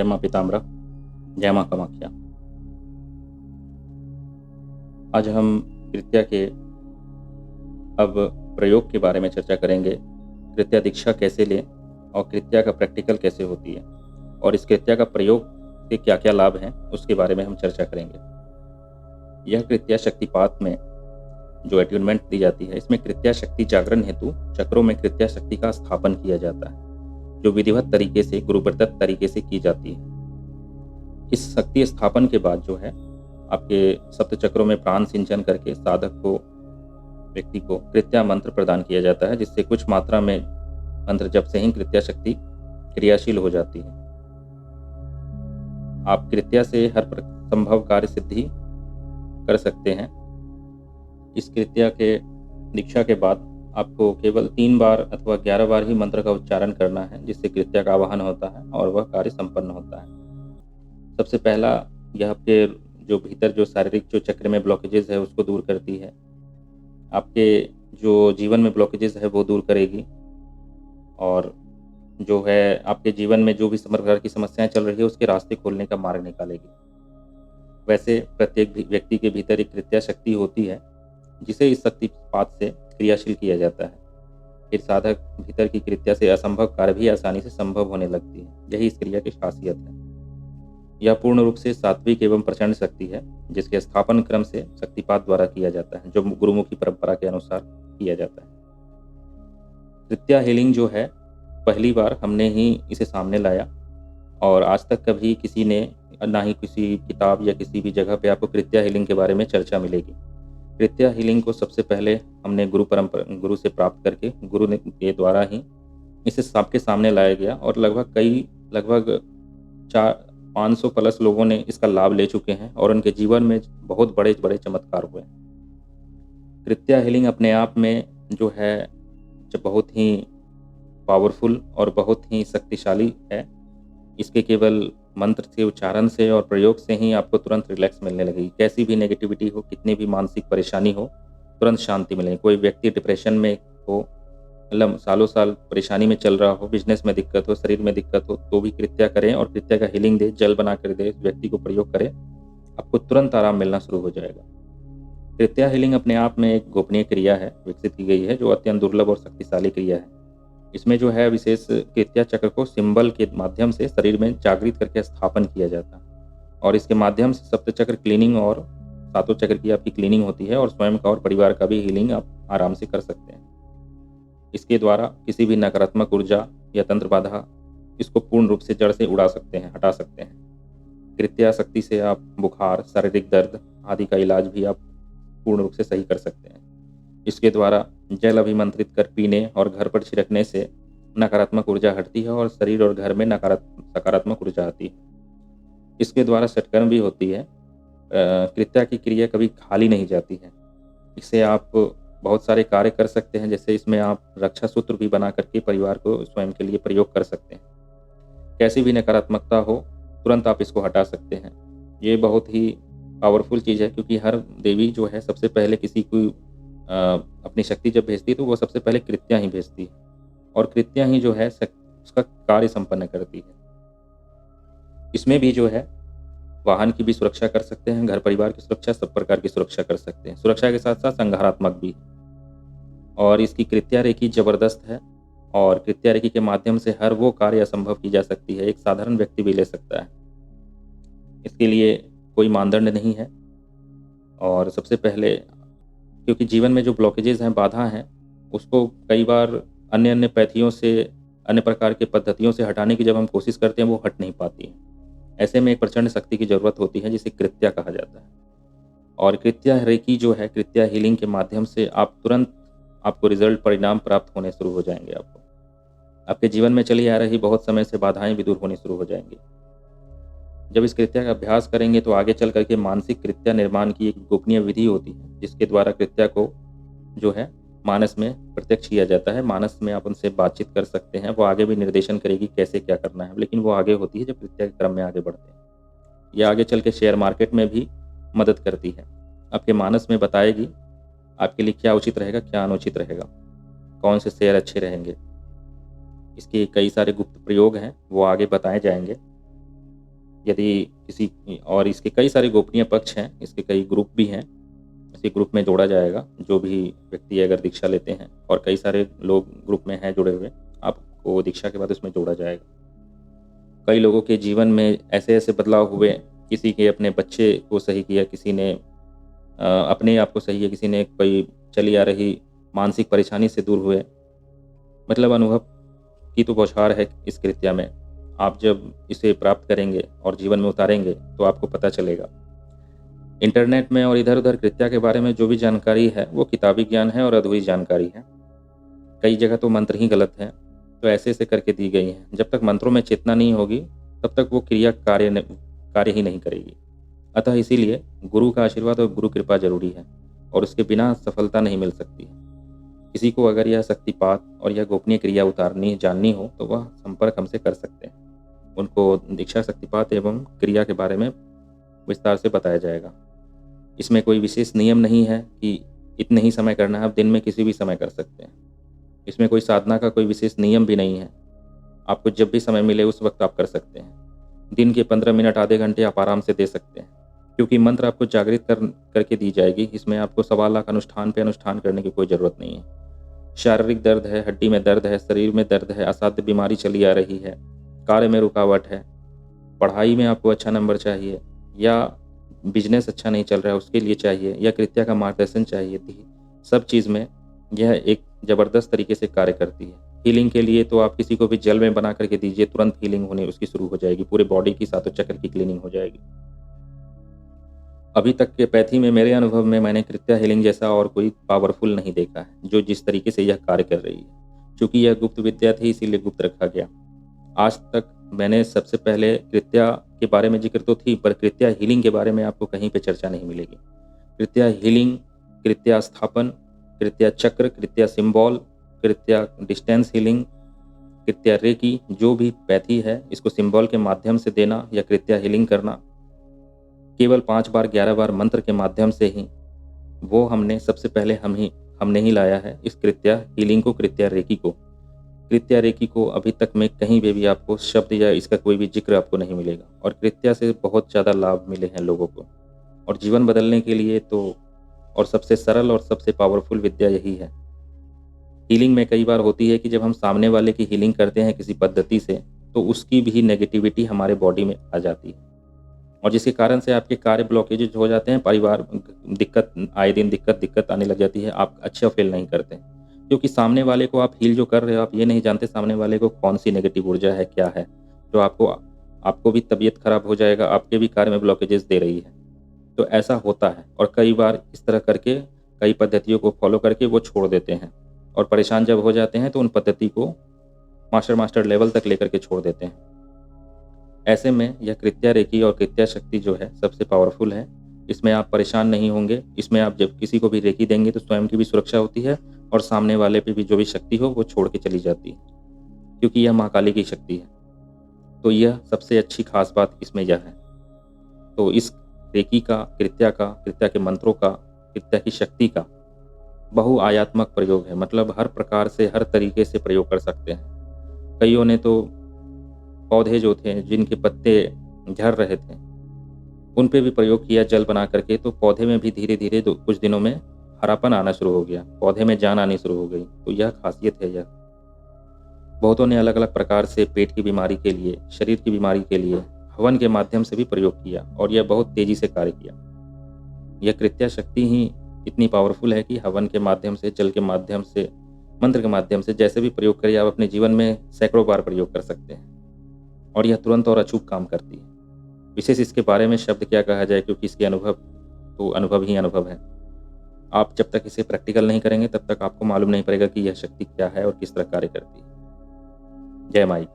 जय माँ पीताम्बरा, जय माँ कामाख्या। आज हम कृत्या के अब प्रयोग के बारे में चर्चा करेंगे। कृत्या दीक्षा कैसे लें और कृत्या का प्रैक्टिकल कैसे होती है और इस कृत्या का प्रयोग से क्या क्या लाभ हैं उसके बारे में हम चर्चा करेंगे। यह कृत्या शक्तिपात में जो अट्यूनमेंट दी जाती है, इसमें कृत्या शक्ति जागरण हेतु चक्रों में कृत्या शक्ति का स्थापन किया जाता है, जो विधिवत तरीके से गुरु प्रदत्त तरीके से की जाती है। इस शक्ति स्थापन के बाद जो है आपके सप्त चक्रों में प्राण सिंचन करके साधक को, व्यक्ति को कृत्या मंत्र प्रदान किया जाता है, जिससे कुछ मात्रा में मंत्र जप से ही कृत्या शक्ति क्रियाशील हो जाती है। आप कृत्या से हर संभव कार्य सिद्धि कर सकते हैं। इस कृत्या के दीक्षा के बाद आपको केवल 3 बार अथवा 11 बार ही मंत्र का उच्चारण करना है, जिससे कृत्या का आवाहन होता है और वह कार्य संपन्न होता है। सबसे पहला, यह आपके जो भीतर जो शारीरिक जो चक्र में ब्लॉकेजेस है उसको दूर करती है। आपके जो जीवन में ब्लॉकेजेस है वो दूर करेगी और जो है आपके जीवन में जो भी प्रकार की समस्याएं चल रही है उसके रास्ते खोलने का मार्ग निकालेगी। वैसे प्रत्येक व्यक्ति के भीतर एक कृत्या शक्ति होती है, जिसे इस शक्तिपात से क्रियाशील किया जाता है। फिर साधक भीतर की कृत्या से असंभव कार्य भी आसानी से संभव होने लगती है। यही इस क्रिया की खासियत है। यह पूर्ण रूप से सात्विक एवं प्रचंड शक्ति है, जिसके स्थापन क्रम से शक्तिपात द्वारा किया जाता है, जो गुरुमुखी परंपरा के अनुसार किया जाता है। कृत्या हीलिंग जो है पहली बार हमने ही इसे सामने लाया और आज तक कभी किसी ने ना ही किसी किताब या किसी भी जगह पे आपको कृत्या हीलिंग के बारे में चर्चा मिलेगी। कृत्या हीलिंग को सबसे पहले हमने गुरु से प्राप्त करके गुरु ने के द्वारा ही इसे सबके सामने लाया गया और लगभग 500 प्लस लोगों ने इसका लाभ ले चुके हैं और उनके जीवन में बहुत बड़े बड़े चमत्कार हुए। कृत्या हीलिंग अपने आप में जो है बहुत ही पावरफुल और बहुत ही शक्तिशाली है। इसके केवल मंत्र से, उच्चारण से और प्रयोग से ही आपको तुरंत रिलैक्स मिलने लगेगी। कैसी भी नेगेटिविटी हो, कितनी भी मानसिक परेशानी हो, तुरंत शांति मिलेगी। कोई व्यक्ति डिप्रेशन में हो, मतलब सालों साल परेशानी में चल रहा हो, बिजनेस में दिक्कत हो, शरीर में दिक्कत हो, तो भी कृत्या करें और कृत्या का हीलिंग दे, जल बना कर दे, व्यक्ति को प्रयोग करें, आपको तुरंत आराम मिलना शुरू हो जाएगा। कृत्या हीलिंग अपने आप में एक गोपनीय क्रिया है, विकसित की गई है, जो अत्यंत दुर्लभ और शक्तिशाली क्रिया है। इसमें जो है विशेष कृत्या चक्र को सिंबल के माध्यम से शरीर में जागृत करके स्थापन किया जाता है और इसके माध्यम से सप्त चक्र क्लीनिंग और सातों चक्र की आपकी क्लीनिंग होती है और स्वयं का और परिवार का भी हीलिंग आप आराम से कर सकते हैं। इसके द्वारा किसी भी नकारात्मक ऊर्जा या तंत्र बाधा इसको पूर्ण रूप से जड़ से उड़ा सकते हैं, हटा सकते हैं। कृत्या शक्ति से आप बुखार, शारीरिक दर्द आदि का इलाज भी आप पूर्ण रूप से सही कर सकते हैं। इसके द्वारा जल अभिमंत्रित कर पीने और घर पर छिड़कने से नकारात्मक ऊर्जा हटती है और शरीर और घर में सकारात्मक ऊर्जा आती है। इसके द्वारा सत्कर्म भी होती है। कृत्या की क्रिया कभी खाली नहीं जाती है। इससे आप बहुत सारे कार्य कर सकते हैं, जैसे इसमें आप रक्षा सूत्र भी बना करके परिवार को स्वयं के लिए प्रयोग कर सकते हैं। कैसी भी नकारात्मकता हो, तुरंत आप इसको हटा सकते हैं। ये बहुत ही पावरफुल चीज़ है, क्योंकि हर देवी जो है सबसे पहले किसी को अपनी शक्ति जब भेजती है तो वो सबसे पहले कृत्या ही भेजती है और कृत्या ही जो है उसका कार्य संपन्न करती है। इसमें भी जो है वाहन की भी सुरक्षा कर सकते हैं, घर परिवार की सुरक्षा, सब प्रकार की सुरक्षा कर सकते हैं। सुरक्षा के साथ साथ संहारात्मक भी। और इसकी कृत्या रेखी जबरदस्त है और कृत्या रेखी के माध्यम से हर वो कार्य असंभव की जा सकती है, एक साधारण व्यक्ति भी ले सकता है। इसके लिए कोई मानदंड नहीं है। और सबसे पहले, क्योंकि जीवन में जो ब्लॉकेजेस हैं, बाधा हैं, उसको कई बार अन्य पैथियों से, अन्य प्रकार के पद्धतियों से हटाने की जब हम कोशिश करते हैं, वो हट नहीं पाती है। ऐसे में एक प्रचंड शक्ति की जरूरत होती है, जिसे कृत्या कहा जाता है। और कृत्या रेखी जो है, कृत्या हीलिंग के माध्यम से आप तुरंत आपको रिजल्ट, परिणाम प्राप्त होने शुरू हो जाएंगे। आपके जीवन में चली आ रही बहुत समय से बाधाएं भी दूर होनी शुरू हो जाएंगी। जब इस कृत्या का अभ्यास करेंगे तो आगे चल करके मानसिक कृत्या निर्माण की एक गोपनीय विधि होती है, जिसके द्वारा कृत्या को जो है मानस में प्रत्यक्ष किया जाता है। मानस में आप उनसे बातचीत कर सकते हैं। वो आगे भी निर्देशन करेगी कैसे क्या करना है, लेकिन वो आगे होती है जब कृत्या के क्रम में आगे बढ़ते हैं। यह आगे चल के शेयर मार्केट में भी मदद करती है। आपके मानस में बताएगी आपके लिए क्या उचित रहेगा, क्या अनुचित रहेगा, कौन से शेयर अच्छे रहेंगे। इसके कई सारे गुप्त प्रयोग हैं, वो आगे बताए जाएंगे। यदि किसी और इसके कई सारे गोपनीय पक्ष हैं, इसके कई ग्रुप भी हैं। इसी ग्रुप में जोड़ा जाएगा जो भी व्यक्ति अगर दीक्षा लेते हैं, और कई सारे लोग ग्रुप में हैं जुड़े हुए, आपको दीक्षा के बाद उसमें जोड़ा जाएगा। कई लोगों के जीवन में ऐसे ऐसे बदलाव हुए, किसी के अपने बच्चे को सही किया, किसी ने अपने आप को सही किया, किसी ने कोई चली आ रही मानसिक परेशानी से दूर हुए। मतलब अनुभव की तो बौछार है इस कृत्या में। आप जब इसे प्राप्त करेंगे और जीवन में उतारेंगे तो आपको पता चलेगा। इंटरनेट में और इधर उधर कृत्या के बारे में जो भी जानकारी है वो किताबी ज्ञान है और अधूरी जानकारी है। कई जगह तो मंत्र ही गलत हैं, तो ऐसे ऐसे करके दी गई हैं। जब तक मंत्रों में चेतना नहीं होगी तब तक वो क्रिया कार्य ही नहीं करेगी। अतः इसीलिए गुरु का आशीर्वाद और गुरु कृपा जरूरी है, और उसके बिना सफलता नहीं मिल सकती है। किसी को अगर यह शक्तिपात और यह गोपनीय क्रिया उतारनी जाननी हो तो वह संपर्क हमसे कर सकते हैं। उनको दीक्षा, शक्तिपात एवं क्रिया के बारे में विस्तार से बताया जाएगा। इसमें कोई विशेष नियम नहीं है कि इतने ही समय करना है, आप दिन में किसी भी समय कर सकते हैं। इसमें कोई साधना का कोई विशेष नियम भी नहीं है, आपको जब भी समय मिले उस वक्त आप कर सकते हैं। दिन के 15 मिनट, आधे घंटे आप आराम से दे सकते हैं, क्योंकि मंत्र आपको जागृत करके दी जाएगी। इसमें आपको 1.25 लाख अनुष्ठान पे अनुष्ठान करने की कोई ज़रूरत नहीं है। शारीरिक दर्द है, हड्डी में दर्द है, शरीर में दर्द है, असाध्य बीमारी चली आ रही है, कार्य में रुकावट है, पढ़ाई में आपको अच्छा नंबर चाहिए, या बिजनेस अच्छा नहीं चल रहा है उसके लिए चाहिए, या कृत्या का मार्गदर्शन चाहिए थी, सब चीज़ में यह एक ज़बरदस्त तरीके से कार्य करती है। हीलिंग के लिए तो आप किसी को भी जल में बना करके दीजिए, तुरंत हीलिंग होने उसकी शुरू हो जाएगी, पूरे बॉडी की सातों चक्र की क्लीनिंग हो जाएगी। अभी तक के पैथी में मेरे अनुभव में मैंने कृत्या हीलिंग जैसा और कोई पावरफुल नहीं देखा है जो जिस तरीके से यह कार्य कर रही है। चूँकि यह गुप्त विद्या थी इसीलिए गुप्त रखा गया। आज तक मैंने सबसे पहले कृत्या के बारे में जिक्र तो थी, पर कृत्या हीलिंग के बारे में आपको कहीं पे चर्चा नहीं मिलेगी। कृत्या हीलिंग, कृत्या स्थापन, कृत्या चक्र, कृत्या सिंबल, कृत्या डिस्टेंस हीलिंग, कृत्या रेकी, जो भी पैथी है इसको सिंबल के माध्यम से देना या कृत्या हीलिंग करना, केवल 5 बार 11 बार मंत्र के माध्यम से ही, वो हमने सबसे पहले हमने ही लाया है इस कृत्या हीलिंग को, कृत्या रेकी को। कृत्या रेकी को अभी तक में कहीं पे भी आपको शब्द या इसका कोई भी जिक्र आपको नहीं मिलेगा, और कृत्या से बहुत ज़्यादा लाभ मिले हैं लोगों को, और जीवन बदलने के लिए तो और सबसे सरल और सबसे पावरफुल विद्या यही है। हीलिंग में कई बार होती है कि जब हम सामने वाले की हीलिंग करते हैं किसी पद्धति से, तो उसकी भी नेगेटिविटी हमारे बॉडी में आ जाती है, और जिसके कारण से आपके कार्य ब्लॉकेजेज हो जाते हैं, परिवार दिक्कत, आए दिन दिक्कत आने लग जाती है, आप अच्छा फील नहीं करते, क्योंकि सामने वाले को आप हील जो कर रहे हो आप ये नहीं जानते सामने वाले को कौन सी नेगेटिव ऊर्जा है, क्या है, जो आपको भी तबीयत खराब हो जाएगा, आपके भी कार्य में ब्लॉकेजेस दे रही है। तो ऐसा होता है, और कई बार इस तरह करके कई पद्धतियों को फॉलो करके वो छोड़ देते हैं, और परेशान जब हो जाते हैं तो उन पद्धति को मास्टर लेवल तक लेकर के छोड़ देते हैं। ऐसे में यह कृत्या रेकी और कृत्या शक्ति जो है सबसे पावरफुल है। इसमें आप परेशान नहीं होंगे। इसमें आप जब किसी को भी रेकी देंगे तो स्वयं की भी सुरक्षा होती है, और सामने वाले पे भी जो भी शक्ति हो वो छोड़ के चली जाती है, क्योंकि यह महाकाली की शक्ति है। तो यह सबसे अच्छी खास बात इसमें यह है। तो इस रेकी का, कृत्या के मंत्रों का, कृत्या की शक्ति का बहुआयात्मक प्रयोग है, मतलब हर प्रकार से, हर तरीके से प्रयोग कर सकते हैं। कईयों ने तो पौधे जो थे जिनके पत्ते झड़ रहे थे उन पे भी प्रयोग किया जल बना करके, तो पौधे में भी धीरे धीरे कुछ दिनों में हरापन आना शुरू हो गया, पौधे में जान आनी शुरू हो गई। तो यह खासियत है। यह बहुतों ने अलग अलग प्रकार से पेट की बीमारी के लिए, शरीर की बीमारी के लिए हवन के माध्यम से भी प्रयोग किया, और यह बहुत तेजी से कार्य किया। यह कृत्या शक्ति ही इतनी पावरफुल है कि हवन के माध्यम से, जल के माध्यम से, मंत्र के माध्यम से जैसे भी प्रयोग करिए आप अपने जीवन में सैकड़ों बार प्रयोग कर सकते हैं, और यह तुरंत और अचूक काम करती है। विशेष इसके बारे में शब्द क्या कहा जाए, क्योंकि इसके अनुभव तो अनुभव ही अनुभव है। आप जब तक इसे प्रैक्टिकल नहीं करेंगे तब तक आपको मालूम नहीं पड़ेगा कि यह शक्ति क्या है और किस तरह कार्य करती है। जय माई।